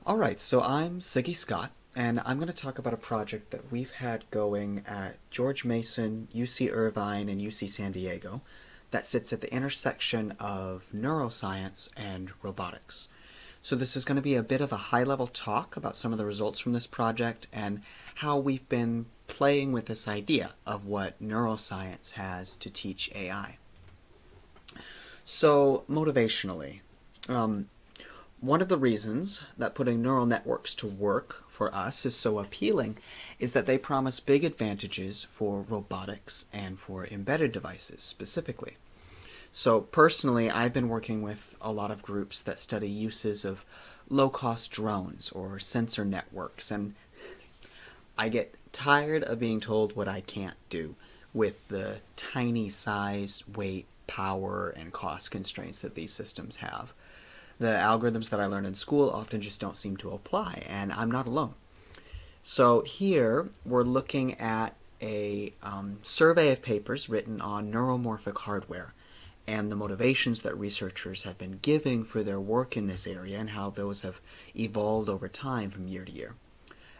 Alright, so I'm Siggy Scott, and I'm going to talk about a project that we've had going at George Mason, UC Irvine, and UC San Diego that sits at the intersection of neuroscience and robotics. So this is going to be a bit of a high-level talk about some of the results from this project and how we've been playing with this idea of what neuroscience has to teach AI. So, motivationally, one of the reasons that putting neural networks to work for us is so appealing is that they promise big advantages for robotics and for embedded devices specifically. So personally, I've been working with a lot of groups that study uses of low-cost drones or sensor networks, and I get tired of being told what I can't do with the tiny size, weight, power, and cost constraints that these systems have. The algorithms that I learned in school often just don't seem to apply, and I'm not alone. So here we're looking at a survey of papers written on neuromorphic hardware and the motivations that researchers have been giving for their work in this area and how those have evolved over time from year to year.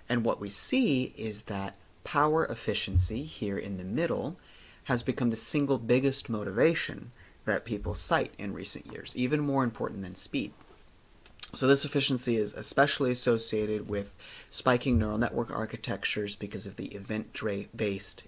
And what we see is that power efficiency here in the middle has become the single biggest motivation that people cite in recent years, even more important than speed. So this efficiency is especially associated with spiking neural network architectures because of the event-based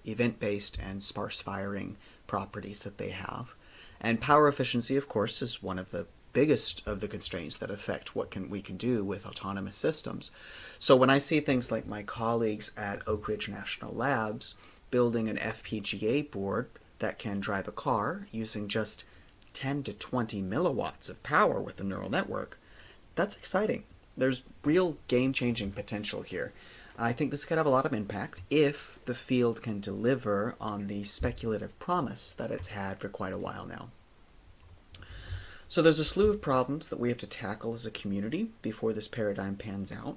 and sparse firing properties that they have. And power efficiency, of course, is one of the biggest of the constraints that affect what we can do with autonomous systems. So when I see things like my colleagues at Oak Ridge National Labs building an FPGA board that can drive a car using just 10 to 20 milliwatts of power with a neural network, that's exciting. There's real game-changing potential here. I think this could have a lot of impact if the field can deliver on the speculative promise that it's had for quite a while now. So there's a slew of problems that we have to tackle as a community before this paradigm pans out.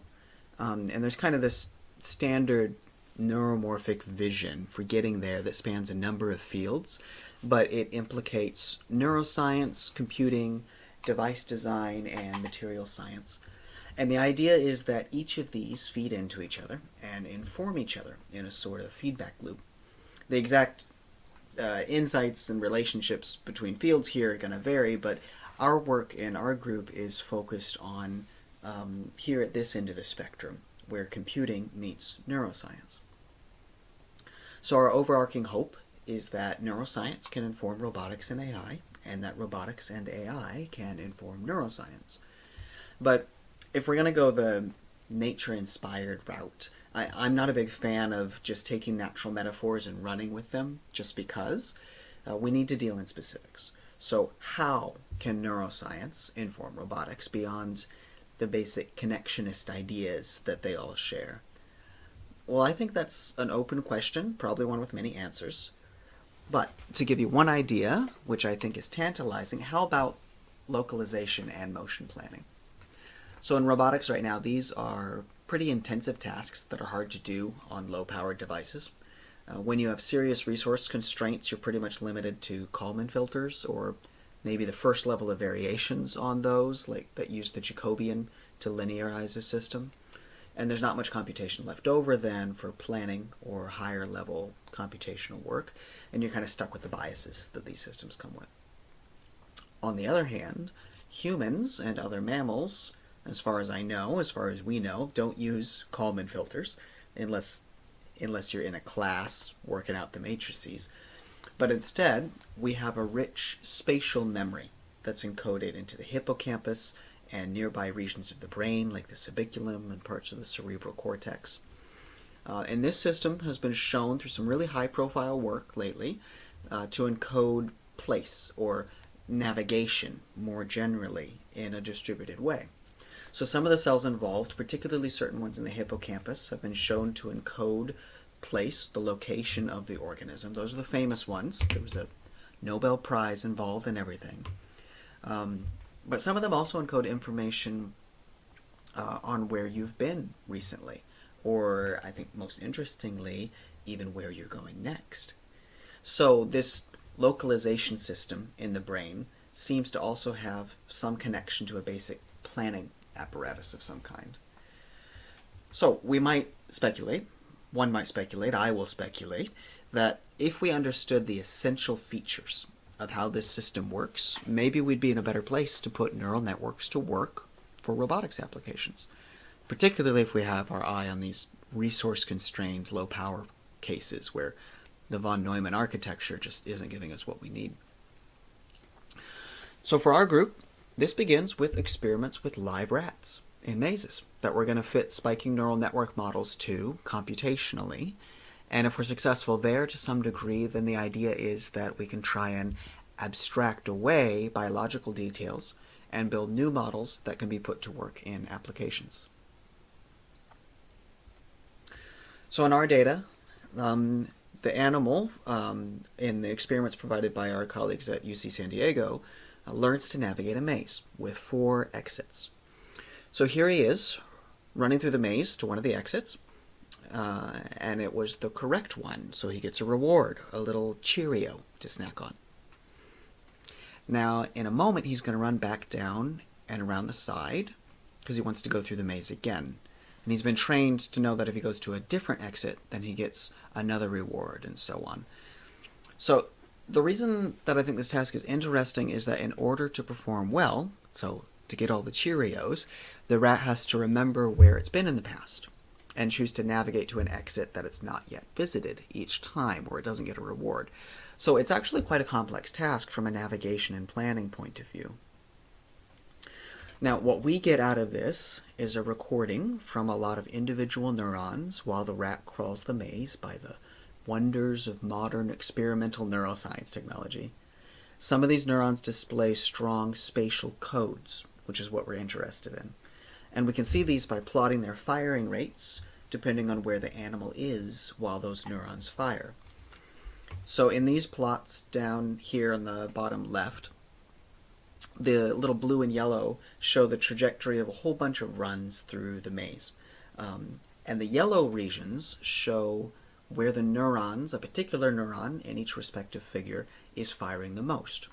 And there's kind of this standard neuromorphic vision for getting there that spans a number of fields, but it implicates neuroscience, computing, device design, and material science. And the idea is that each of these feed into each other and inform each other in a sort of feedback loop. The exact insights and relationships between fields here are going to vary, but our work in our group is focused on here at this end of the spectrum, where computing meets neuroscience. So our overarching hope is that neuroscience can inform robotics and AI, and that robotics and AI can inform neuroscience. But if we're going to go the nature-inspired route, I'm not a big fan of just taking natural metaphors and running with them just because. We need to deal in specifics. So how can neuroscience inform robotics beyond the basic connectionist ideas that they all share? Well, I think that's an open question, probably one with many answers. But to give you one idea, which I think is tantalizing, how about localization and motion planning? So in robotics right now, these are pretty intensive tasks that are hard to do on low-powered devices. When you have serious resource constraints, you're pretty much limited to Kalman filters or maybe the first level of variations on those, like that use the Jacobian to linearize a system. And there's not much computation left over then for planning or higher level computational work, and you're kind of stuck with the biases that these systems come with. On the other hand, humans and other mammals, as far as I know, as far as we know, don't use Kalman filters unless you're in a class working out the matrices. But instead, we have a rich spatial memory that's encoded into the hippocampus and nearby regions of the brain, like the subiculum and parts of the cerebral cortex. And this system has been shown through some really high-profile work lately to encode place or navigation more generally in a distributed way. So some of the cells involved, particularly certain ones in the hippocampus, have been shown to encode place, the location of the organism. Those are the famous ones. There was a Nobel Prize involved in everything. But some of them also encode information on where you've been recently, or I think most interestingly, even where you're going next. So this localization system in the brain seems to also have some connection to a basic planning apparatus of some kind. So we might speculate, one might speculate, I will speculate, that if we understood the essential features of how this system works, maybe we'd be in a better place to put neural networks to work for robotics applications, particularly if we have our eye on these resource-constrained, low-power cases where the von Neumann architecture just isn't giving us what we need. So for our group, this begins with experiments with live rats in mazes that we're going to fit spiking neural network models to computationally. And if we're successful there to some degree, then the idea is that we can try and abstract away biological details and build new models that can be put to work in applications. So in our data, the animal in the experiments provided by our colleagues at UC San Diego learns to navigate a maze with 4 exits. So here he is running through the maze to one of the exits, and it was the correct one, so he gets a reward, a little Cheerio to snack on. Now, in a moment, he's going to run back down and around the side because he wants to go through the maze again. And he's been trained to know that if he goes to a different exit, then he gets another reward, and so on. So the reason that I think this task is interesting is that in order to perform well, so to get all the Cheerios, the rat has to remember where it's been in the past and choose to navigate to an exit that it's not yet visited each time where it doesn't get a reward. So it's actually quite a complex task from a navigation and planning point of view. Now, what we get out of this is a recording from a lot of individual neurons while the rat crawls the maze by the wonders of modern experimental neuroscience technology. Some of these neurons display strong spatial codes, which is what we're interested in. And we can see these by plotting their firing rates depending on where the animal is while those neurons fire. So in these plots down here on the bottom left, the little blue and yellow show the trajectory of a whole bunch of runs through the maze. And the yellow regions show where the neurons, a particular neuron in each respective figure, is firing the most.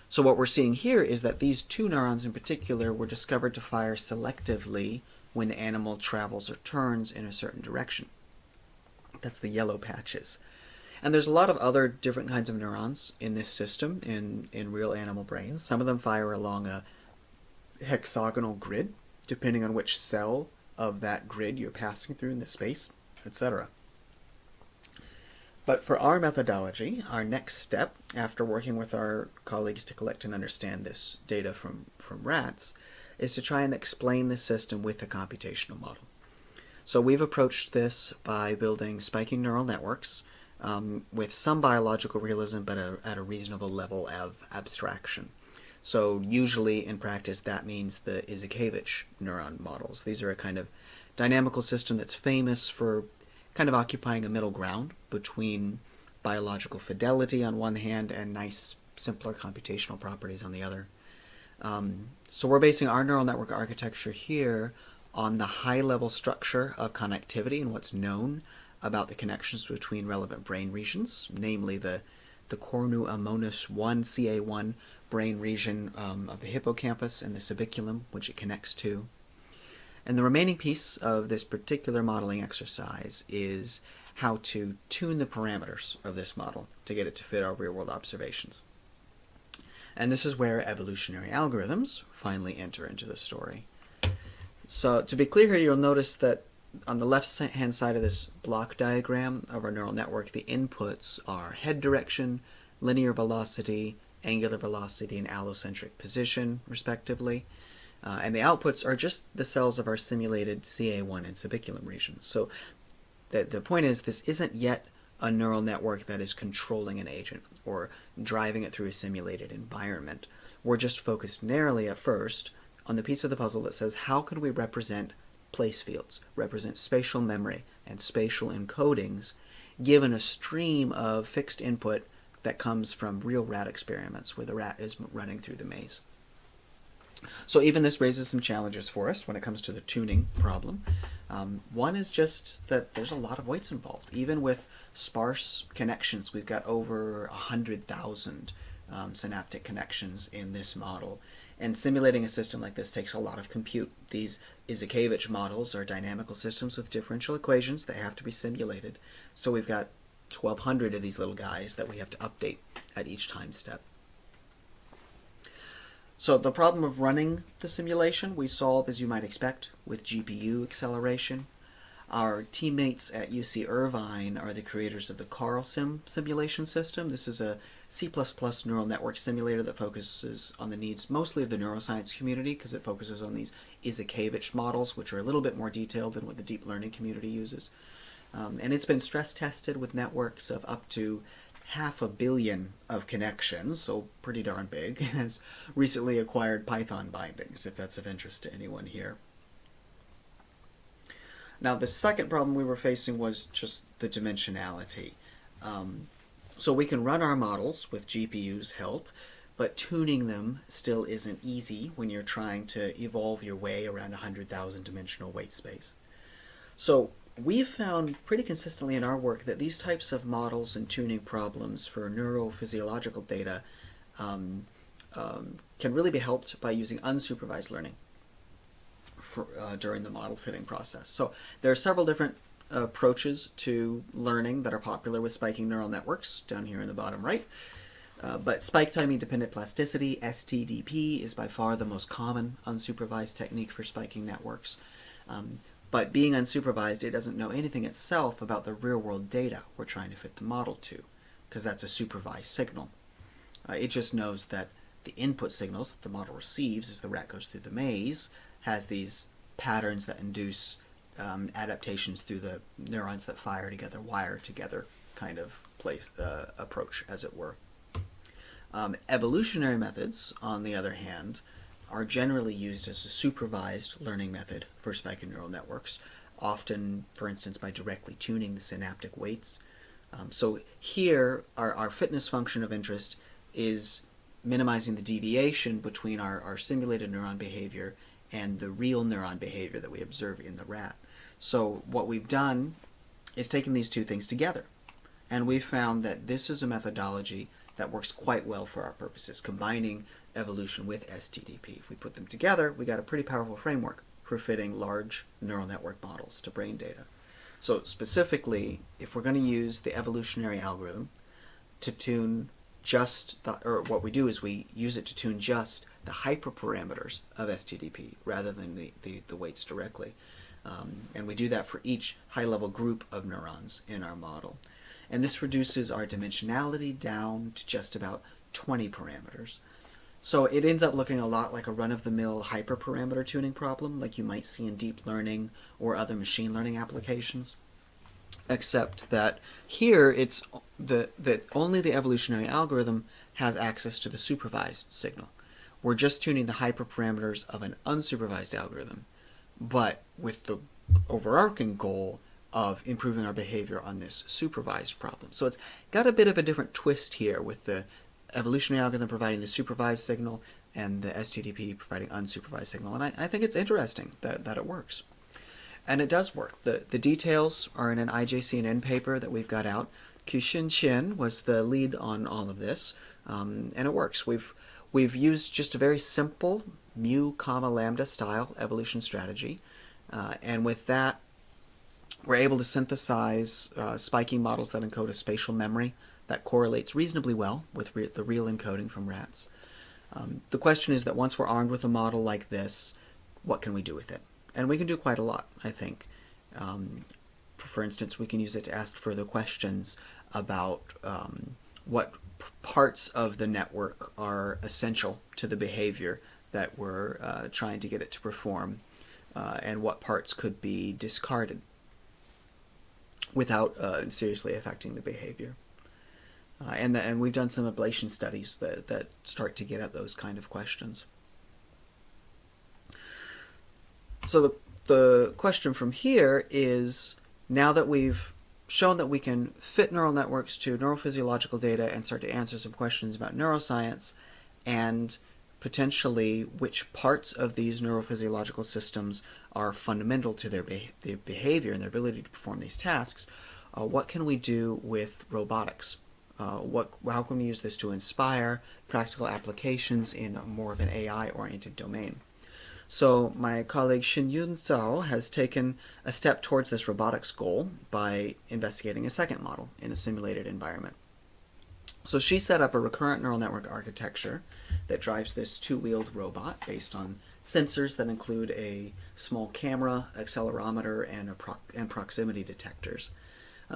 So what we're seeing here is that these 2 neurons in particular were discovered to fire selectively when the animal travels or turns in a certain direction. That's the yellow patches. And there's a lot of other different kinds of neurons in this system in real animal brains. Some of them fire along a hexagonal grid, depending on which cell of that grid you're passing through in the space, etc. But for our methodology, our next step, after working with our colleagues to collect and understand this data from rats, is to try and explain the system with a computational model. So we've approached this by building spiking neural networks with some biological realism, but at a reasonable level of abstraction. So usually in practice that means the GECCO2021 neuron models. These are a kind of dynamical system that's famous for kind of occupying a middle ground between biological fidelity on one hand and nice, simpler computational properties on the other. So we're basing our neural network architecture here on the high-level structure of connectivity and what's known about the connections between relevant brain regions, namely the cornu ammonis 1, CA1 brain region of the hippocampus and the subiculum, which it connects to. And the remaining piece of this particular modeling exercise is how to tune the parameters of this model to get it to fit our real-world observations. And this is where evolutionary algorithms finally enter into the story. So to be clear here, you'll notice that on the left-hand side of this block diagram of our neural network, the inputs are head direction, linear velocity, angular velocity, and allocentric position, respectively. And the outputs are just the cells of our simulated CA1 and subiculum regions. So the point is, this isn't yet a neural network that is controlling an agent or driving it through a simulated environment. We're just focused narrowly at first on the piece of the puzzle that says, how can we represent place fields, represent spatial memory and spatial encodings, given a stream of fixed input that comes from real rat experiments where the rat is running through the maze. So even this raises some challenges for us when it comes to the tuning problem. One is just that there's a lot of weights involved. Even with sparse connections, we've got over 100,000 synaptic connections in this model. And simulating a system like this takes a lot of compute. These GECCO2021 models are dynamical systems with differential equations that have to be simulated. So we've got 1,200 of these little guys that we have to update at each time step. So the problem of running the simulation we solve, as you might expect, with GPU acceleration. Our teammates at UC Irvine are the creators of the CarlSim simulation system. This is a C++ neural network simulator that focuses on the needs mostly of the neuroscience community, because it focuses on these GECCO2021 models, which are a little bit more detailed than what the deep learning community uses. And it's been stress tested with networks of up to 500 million of connections, so pretty darn big, and has recently acquired Python bindings, if that's of interest to anyone here. Now, the second problem we were facing was just the dimensionality. So we can run our models with GPU's help, but tuning them still isn't easy when you're trying to evolve your way around 100,000 dimensional weight space. So we've found pretty consistently in our work that these types of models and tuning problems for neurophysiological data can really be helped by using unsupervised learning during the model fitting process. So there are several different approaches to learning that are popular with spiking neural networks, down here in the bottom right. But spike timing dependent plasticity, STDP, is by far the most common unsupervised technique for spiking networks. But being unsupervised, it doesn't know anything itself about the real-world data we're trying to fit the model to, because that's a supervised signal. It just knows that the input signals that the model receives as the rat goes through the maze has these patterns that induce adaptations through the neurons that fire together, wire together kind of approach, as it were. Evolutionary methods, on the other hand, are generally used as a supervised learning method for spiking neural networks, often, for instance, by directly tuning the synaptic weights. So here, our fitness function of interest is minimizing the deviation between our simulated neuron behavior and the real neuron behavior that we observe in the rat. So what we've done is taken these two things together, and we've found that this is a methodology that works quite well for our purposes, combining evolution with STDP. If we put them together, we got a pretty powerful framework for fitting large neural network models to brain data. So specifically, if we're going to use the evolutionary algorithm to tune what we do is we use it to tune just the hyperparameters of STDP rather than the weights directly. And we do that for each high-level group of neurons in our model. And this reduces our dimensionality down to just about 20 parameters. So it ends up looking a lot like a run-of-the-mill hyperparameter tuning problem like you might see in deep learning or other machine learning applications. Except that here it's that only the evolutionary algorithm has access to the supervised signal. We're just tuning the hyperparameters of an unsupervised algorithm, but with the overarching goal of improving our behavior on this supervised problem. So it's got a bit of a different twist here, with the evolutionary algorithm providing the supervised signal and the STDP providing unsupervised signal. And I think it's interesting that it works. And it does work. The details are in an IJCNN paper that we've got out. Qiuxin Chen was the lead on all of this, and it works. We've used just a very simple mu, comma, lambda style evolution strategy, and with that, we're able to synthesize spiking models that encode a spatial memory that correlates reasonably well with the real encoding from rats. The question is that once we're armed with a model like this, what can we do with it? And we can do quite a lot, I think. For instance, we can use it to ask further questions about what parts of the network are essential to the behavior that we're trying to get it to perform, and what parts could be discarded without seriously affecting the behavior. And we've done some ablation studies that start to get at those kind of questions. So the question from here is, now that we've shown that we can fit neural networks to neurophysiological data and start to answer some questions about neuroscience, and potentially which parts of these neurophysiological systems are fundamental to their behavior and their ability to perform these tasks, what can we do with robotics? How can we use this to inspire practical applications in more of an AI-oriented domain? So my colleague Xinyun Zhao has taken a step towards this robotics goal by investigating a second model in a simulated environment. So she set up a recurrent neural network architecture that drives this two-wheeled robot based on sensors that include a small camera, accelerometer, and proximity detectors.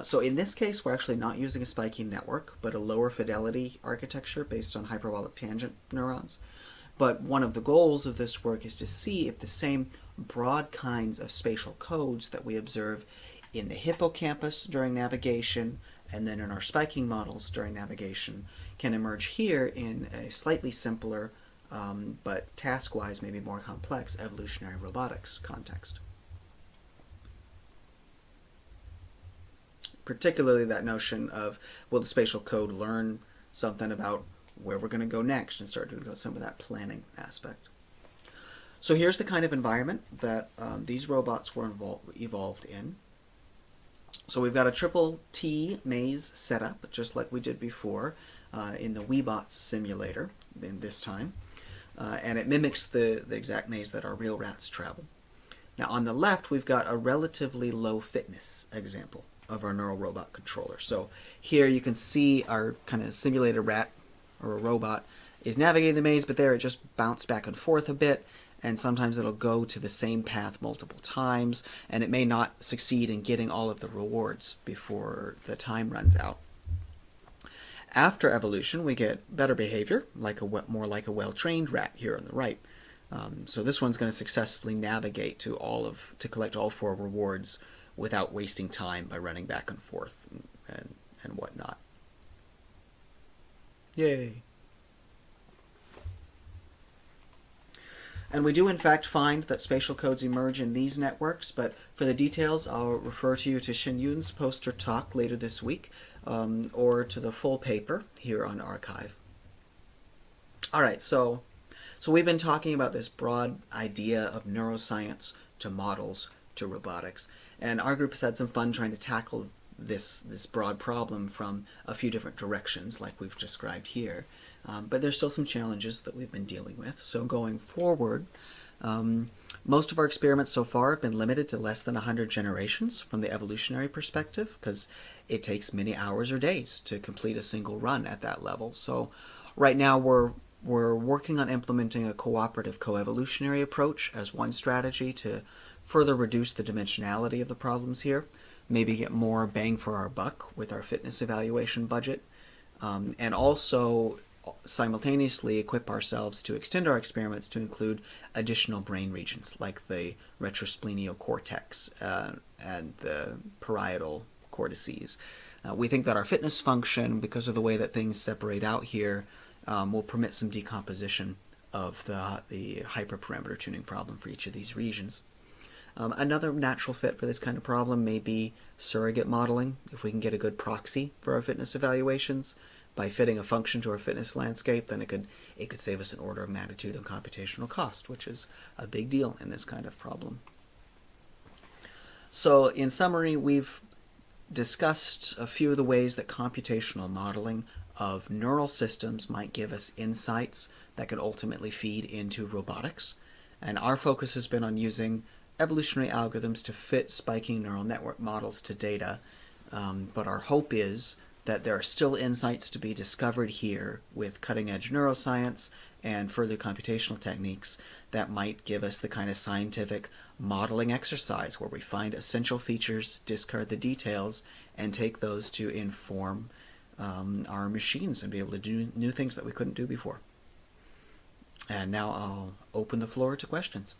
So in this case, we're actually not using a spiking network, but a lower fidelity architecture based on hyperbolic tangent neurons. But one of the goals of this work is to see if the same broad kinds of spatial codes that we observe in the hippocampus during navigation and then in our spiking models during navigation can emerge here in a slightly simpler, but task-wise maybe more complex evolutionary robotics context. Particularly that notion of, will the spatial code learn something about where we're going to go next and start doing some of that planning aspect. So here's the kind of environment that these robots were evolved in. So we've got a triple T maze setup, just like we did before in the Weebots simulator in this time. And it mimics the exact maze that our real rats travel. Now on the left, we've got a relatively low fitness example of our neural robot controller. So here you can see our kind of simulated rat or a robot is navigating the maze, but there it just bounced back and forth a bit, and sometimes it'll go to the same path multiple times, and it may not succeed in getting all of the rewards before the time runs out. After evolution, we get better behavior, more like a well-trained rat here on the right. So this one's going to successfully navigate to collect all 4 rewards without wasting time by running back and forth and whatnot. Yay! And we do in fact find that spatial codes emerge in these networks, but for the details I'll refer to you to Xinyun's poster talk later this week, or to the full paper here on arXiv. Alright, so we've been talking about this broad idea of neuroscience to models to robotics, and our group has had some fun trying to tackle this broad problem from a few different directions like we've described here. But there's still some challenges that we've been dealing with. So going forward, most of our experiments so far have been limited to less than 100 generations from the evolutionary perspective, because it takes many hours or days to complete a single run at that level. So right now we're working on implementing a cooperative co-evolutionary approach as one strategy to further reduce the dimensionality of the problems here, maybe get more bang for our buck with our fitness evaluation budget, and also simultaneously equip ourselves to extend our experiments to include additional brain regions like the retrosplenial cortex and the parietal cortices. We think that our fitness function, because of the way that things separate out here, will permit some decomposition of the hyperparameter tuning problem for each of these regions. Another natural fit for this kind of problem may be surrogate modeling, if we can get a good proxy for our fitness evaluations. By fitting a function to our fitness landscape, then it could save us an order of magnitude of computational cost, which is a big deal in this kind of problem. So in summary, we've discussed a few of the ways that computational modeling of neural systems might give us insights that could ultimately feed into robotics. And our focus has been on using evolutionary algorithms to fit spiking neural network models to data, but our hope is that there are still insights to be discovered here with cutting-edge neuroscience and further computational techniques that might give us the kind of scientific modeling exercise where we find essential features, discard the details, and take those to inform our machines and be able to do new things that we couldn't do before. And now I'll open the floor to questions.